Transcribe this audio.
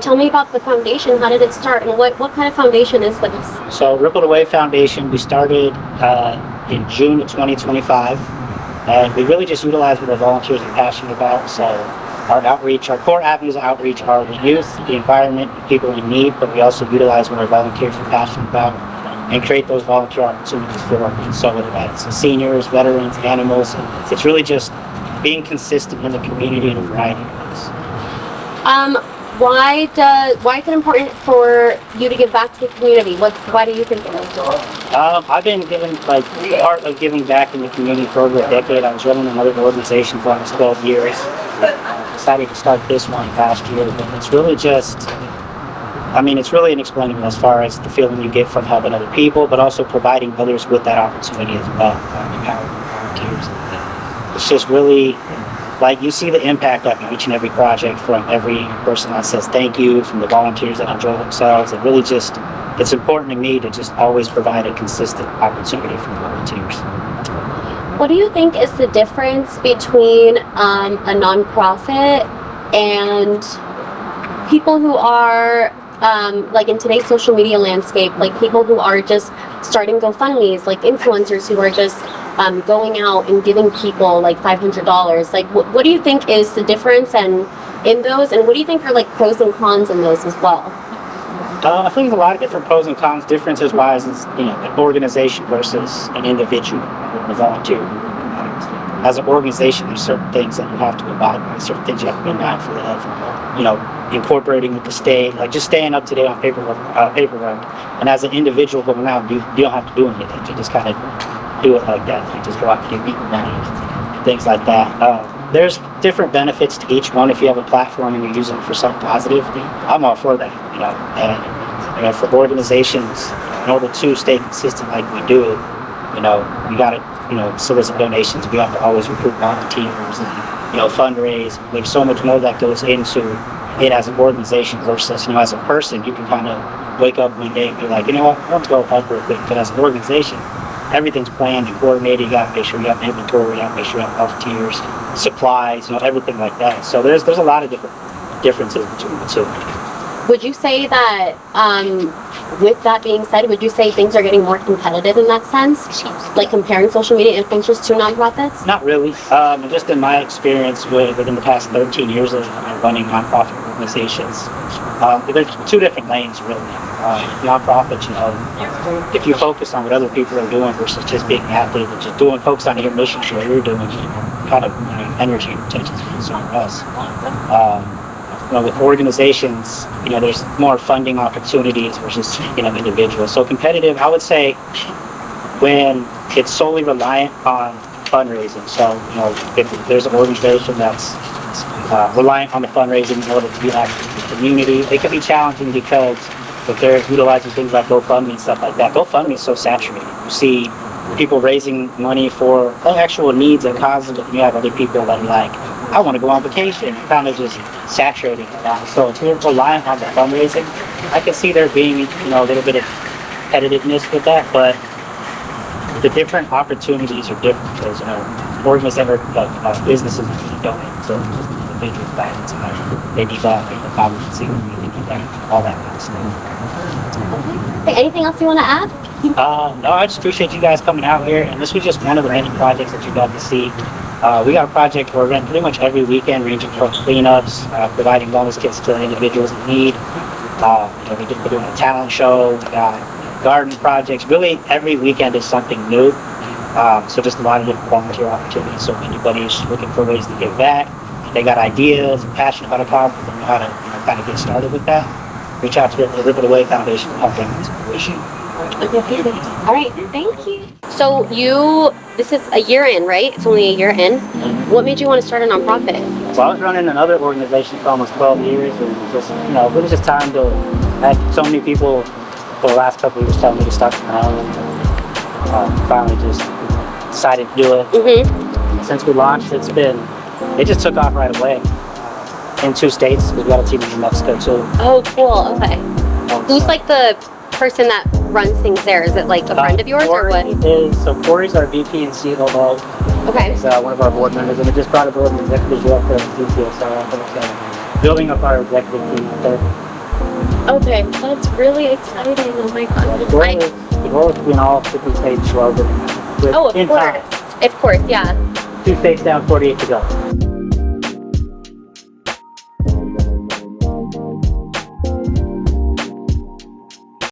Tell me about the foundation. How did it start, and what kind of foundation is this? So Rippled Away Foundation, we started in June of 2025, and we really just utilize what our volunteers are passionate about. So our outreach, our core avenues of outreach are the youth, the environment, the people in need, but we also utilize what our volunteers are passionate about and create those volunteer opportunities for them. So whether that's seniors, veterans, animals, it's really just being consistent in the community in a variety of ways. Why is it important for you to give back to the community? Why do you think it is? I've been giving, part of giving back in the community for over a decade. I was running another organization for almost 12 years. Decided to start this one last year. But it's really just, it's really inexplainable as far as the feeling you get from helping other people, but also providing others with that opportunity as well. Empowering volunteers. It's just really, you see the impact of each and every project from every person that says thank you, from the volunteers that enjoy themselves. It really just, it's important to me to just always provide a consistent opportunity for volunteers. What do you think is the difference between a nonprofit and people who are, in today's social media landscape, people who are just starting GoFundMes, like influencers who are just going out and giving people $500? What do you think is the difference in those, and what do you think are pros and cons in those as well? I think there's a lot of different pros and cons. Differences wise is an organization versus an individual or a volunteer. As an organization, there's certain things that you have to abide by, certain things you have to be mindful of. Incorporating with the state, just staying up to date on paperwork. And as an individual going out, you don't have to do anything. You just kind of do it like that. You just go out and give people money, things like that. There's different benefits to each one. If you have a platform and you're using it for something positive, I'm all for that. And for organizations, in order to stay consistent like we do, you got to, solicit donations. We have to always recruit volunteers and, fundraise. There's so much more that goes into it as an organization versus, as a person. You can kind of wake up one day and be like, let's go help real quick. But as an organization, everything's planned and coordinated. You got to make sure you have inventory, you got to make sure you have volunteers, supplies, everything like that. So there's a lot of differences between the two. Would you say that, with that being said, would you say things are getting more competitive in that sense? Comparing social media influencers to nonprofits? Not really. Just in my experience within the past 13 years of running nonprofit organizations, there's two different lanes really. Nonprofits, if you focus on what other people are doing versus just being active and just focus on your mission, what you're doing, kind of energy and attention is on us. With organizations, there's more funding opportunities versus, individuals. So competitive, I would say, when it's solely reliant on fundraising. So, if there's an organization that's reliant on the fundraising in order to be active in the community, it can be challenging because if they're utilizing things like GoFundMe and stuff like that, GoFundMe is so saturated. You see people raising money for actual needs and causes, but you have other people that are I want to go on vacation, kind of just saturating it now. So if you're reliant on the fundraising, I can see there being, a little bit of competitiveness with that, but the different opportunities are different because, organizations or businesses donate to individual clients, they need that, they need that, all that kind of stuff. Okay, anything else you want to add? No, I just appreciate you guys coming out here, and this was just one of the many projects that you got to see. We got a project we're running pretty much every weekend, ranging from cleanups, providing wellness kits to individuals in need. We're doing a talent show, we got garden projects. Really, every weekend is something new. So just a lot of different volunteer opportunities. So if anybody's looking for ways to give back, they got ideas, passionate about a topic, they know how to kind of get started with that, reach out to the Rippled Away Foundation to help bring this fruition. All right, thank you. So this is a year in, right? It's only a year in. What made you want to start a nonprofit? So I was running another organization for almost 12 years, and just, it was just time to, I had so many people for the last couple of years telling me to start my own. Finally just decided to do it. Mm-hmm. Since we launched, it just took off right away. In 2 states, we've got a team in New Mexico too. Oh, cool, okay. Who's the person that runs things there? Is it a friend of yours or what? Corey's our VP and COO. Okay. He's one of our board members, and we just brought aboard an executive director of DPSR. building up our executive team. So Okay, that's really exciting. Oh my god. the goal is to be in all 50 states globally. Oh, of in course. time. Of course, yeah. 2 states down, 48 to go.